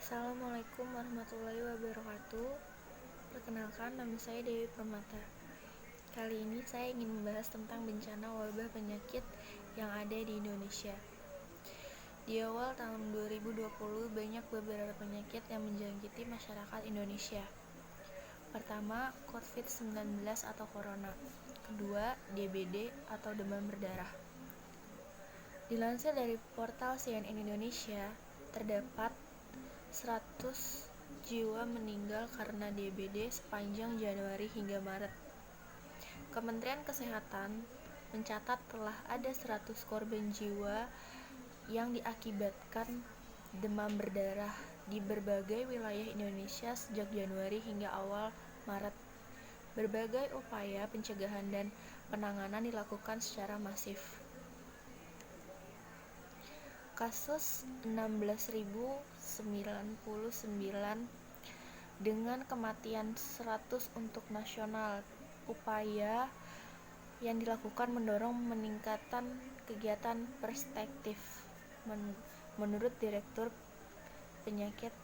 Assalamualaikum warahmatullahi wabarakatuh. Perkenalkan, nama saya Dewi Permata. Kali ini saya ingin membahas tentang bencana wabah penyakit yang ada di Indonesia. Di awal tahun 2020, banyak beberapa penyakit yang menjangkiti masyarakat Indonesia. Pertama, COVID-19 atau Corona. Kedua, DBD atau demam berdarah. Dilansir dari portal CNN Indonesia, terdapat 100 jiwa meninggal karena DBD sepanjang Januari hingga Maret. Kementerian Kesehatan mencatat telah ada 100 korban jiwa yang diakibatkan demam berdarah di berbagai wilayah Indonesia sejak Januari hingga awal Maret. Berbagai upaya pencegahan dan penanganan dilakukan secara masif. Kasus 16.099 dengan kematian 100 untuk nasional. Upaya yang dilakukan mendorong meningkatan kegiatan perspektif. Menurut Direktur Penyakit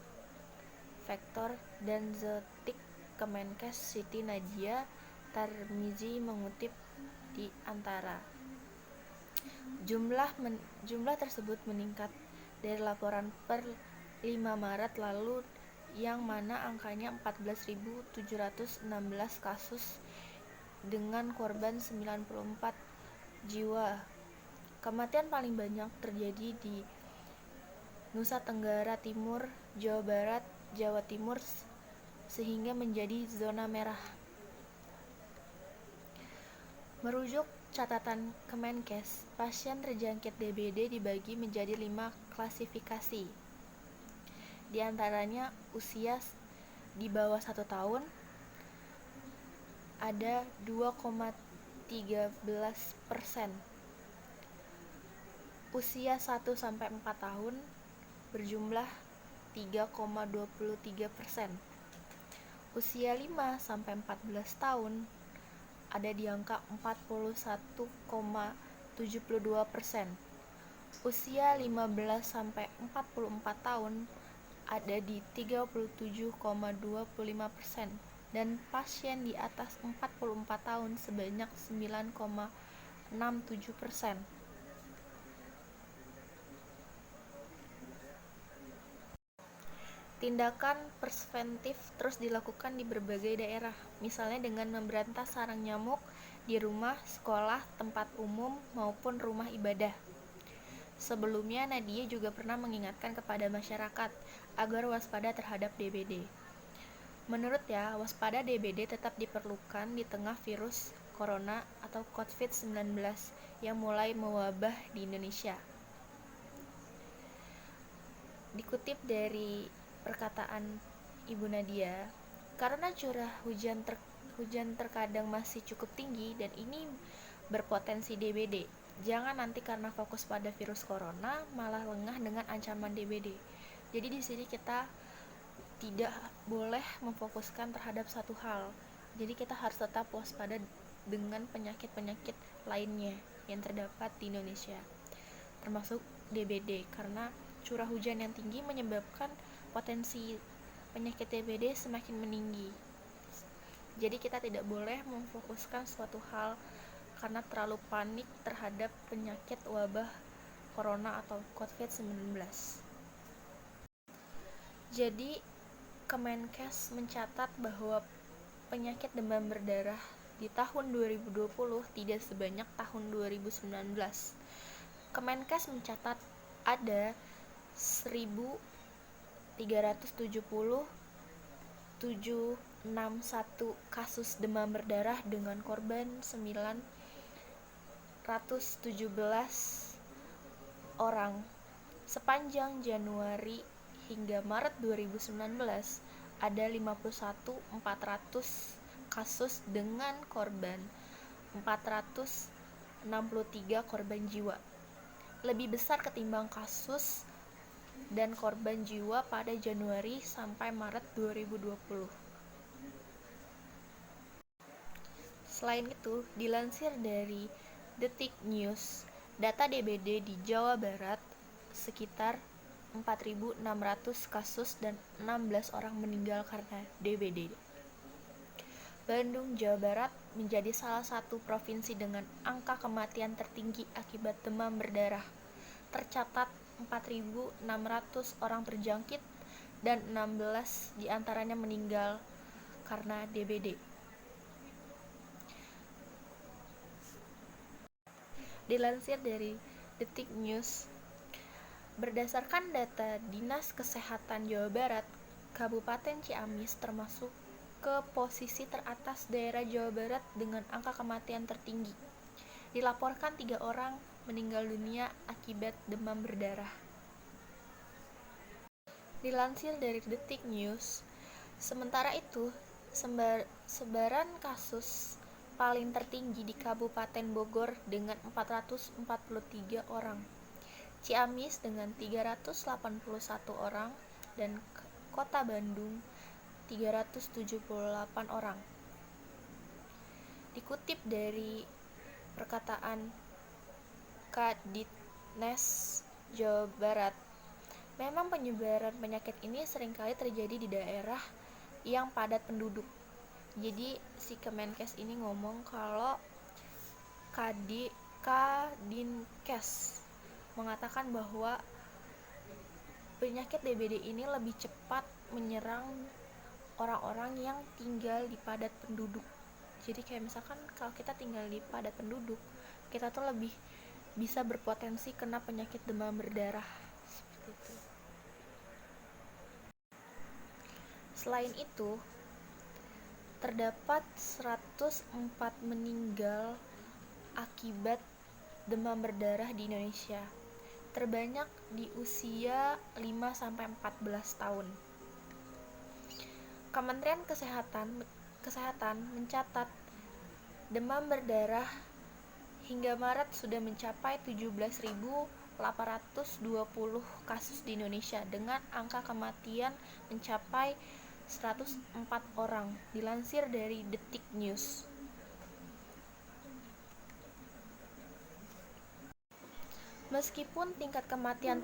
Vektor dan Zoonotik Kemenkes Siti Nadia Tarmizi mengutip di antara Jumlah tersebut meningkat dari laporan per 5 Maret lalu yang mana angkanya 14.716 kasus dengan korban 94 jiwa. Kematian paling banyak terjadi di Nusa Tenggara Timur, Jawa Barat, Jawa Timur sehingga menjadi zona merah. Merujuk catatan Kemenkes, pasien terjangkit DBD dibagi menjadi 5 klasifikasi. Di antaranya usia di bawah 1 tahun ada 2,13%. Usia 1 sampai 4 tahun berjumlah 3,23%. Usia 5 sampai 14 tahun ada di angka 41,72%. Usia 15 sampai 44 tahun ada di 37,25% dan pasien di atas 44 tahun sebanyak 9,67%. Tindakan preventif terus dilakukan di berbagai daerah, misalnya dengan memberantas sarang nyamuk di rumah, sekolah, tempat umum, maupun rumah ibadah. Sebelumnya, Nadia juga pernah mengingatkan kepada masyarakat agar waspada terhadap DBD. Menurutnya, waspada DBD tetap diperlukan di tengah virus corona atau COVID-19 yang mulai mewabah di Indonesia. Dikutip dari perkataan Ibu Nadia, karena curah hujan terkadang masih cukup tinggi dan ini berpotensi DBD. Jangan nanti karena fokus pada virus corona malah lengah dengan ancaman DBD. Jadi di sini kita tidak boleh memfokuskan terhadap satu hal. Jadi kita harus tetap waspada dengan penyakit-penyakit lainnya yang terdapat di Indonesia, termasuk DBD, karena curah hujan yang tinggi menyebabkan potensi penyakit DBD semakin meninggi. Jadi kita tidak boleh memfokuskan suatu hal karena terlalu panik terhadap penyakit wabah corona atau COVID-19. Jadi Kemenkes mencatat bahwa penyakit demam berdarah di tahun 2020 tidak sebanyak tahun 2019. Kemenkes mencatat ada 1.370.761 kasus demam berdarah dengan korban 917 orang. Sepanjang Januari hingga Maret 2019 ada 51.400 kasus dengan korban 463 korban jiwa. Lebih besar ketimbang kasus dan korban jiwa pada Januari sampai Maret 2020. Selain itu, dilansir dari Detik News, data DBD di Jawa Barat sekitar 4.600 kasus dan 16 orang meninggal karena DBD. Bandung, Jawa Barat menjadi salah satu provinsi dengan angka kematian tertinggi akibat demam berdarah. Tercatat 4.600 orang terjangkit dan 16 diantaranya meninggal karena DBD. Dilansir dari Detik News, berdasarkan data Dinas Kesehatan Jawa Barat, Kabupaten Ciamis termasuk ke posisi teratas daerah Jawa Barat dengan angka kematian tertinggi. Dilaporkan 3 orang meninggal dunia akibat demam berdarah. Dilansir dari Detik News, sementara itu, sebaran kasus paling tertinggi di Kabupaten Bogor dengan 443 orang, Ciamis dengan 381 orang, dan Kota Bandung 378 orang. Dikutip dari perkataan Kaditnes Jawa Barat, memang penyebaran penyakit ini seringkali terjadi di daerah yang padat penduduk. Jadi si Kemenkes ini ngomong kalau Kadinkes mengatakan bahwa penyakit DBD ini lebih cepat menyerang orang-orang yang tinggal di padat penduduk. Jadi kayak misalkan kalau kita tinggal di padat penduduk, kita tuh lebih bisa berpotensi kena penyakit demam berdarah seperti itu. Selain itu, terdapat 104 meninggal akibat demam berdarah di Indonesia, terbanyak di usia 5-14 tahun. Kementerian Kesehatan mencatat demam berdarah hingga Maret sudah mencapai 17.820 kasus di Indonesia dengan angka kematian mencapai 104 orang, dilansir dari Detik News. Meskipun tingkat kematian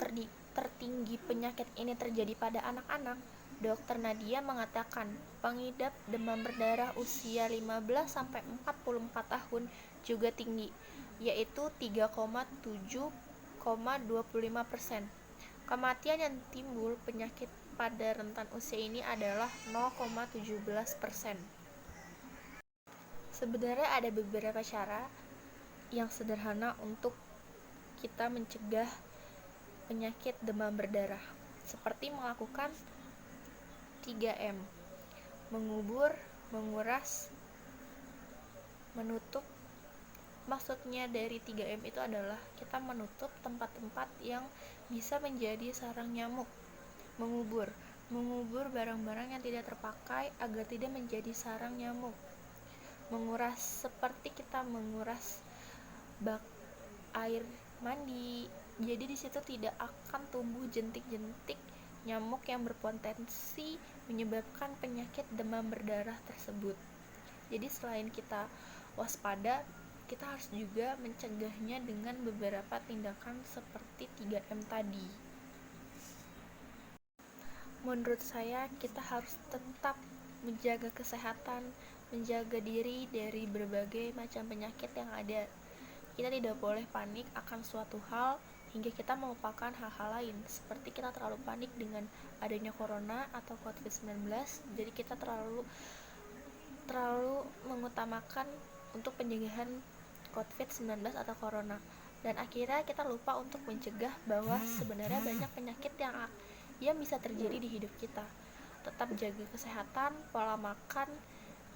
tertinggi penyakit ini terjadi pada anak-anak, Dr. Nadia mengatakan pengidap demam berdarah usia 15-44 tahun juga tinggi, yaitu 3,7,25%. Kematian yang timbul penyakit pada rentan usia ini adalah 0,17%. Sebenarnya ada beberapa cara yang sederhana untuk kita mencegah penyakit demam berdarah, seperti melakukan 3M: mengubur, menguras, menutup. Maksudnya dari 3M itu adalah kita menutup tempat-tempat yang bisa menjadi sarang nyamuk. Mengubur barang-barang yang tidak terpakai agar tidak menjadi sarang nyamuk. Menguras seperti kita menguras bak air mandi, jadi di situ tidak akan tumbuh jentik-jentik nyamuk yang berpotensi menyebabkan penyakit demam berdarah tersebut. Jadi selain kita waspada, kita harus juga mencegahnya dengan beberapa tindakan seperti 3M tadi. Menurut saya, kita harus tetap menjaga kesehatan, menjaga diri dari berbagai macam penyakit yang ada. Kita tidak boleh panik akan suatu hal hingga kita melupakan hal-hal lain, seperti kita terlalu panik dengan adanya corona atau COVID-19, jadi kita terlalu mengutamakan untuk pencegahan COVID-19 atau corona, dan akhirnya kita lupa untuk mencegah bahwa sebenarnya banyak penyakit yang bisa terjadi di hidup kita. Tetap jaga kesehatan, pola makan,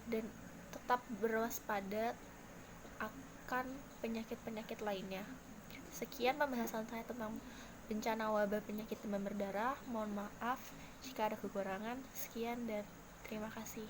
dan tetap berwaspada akan penyakit-penyakit lainnya. Sekian pembahasan saya tentang bencana wabah penyakit demam berdarah. Mohon maaf jika ada kekurangan. Sekian dan terima kasih.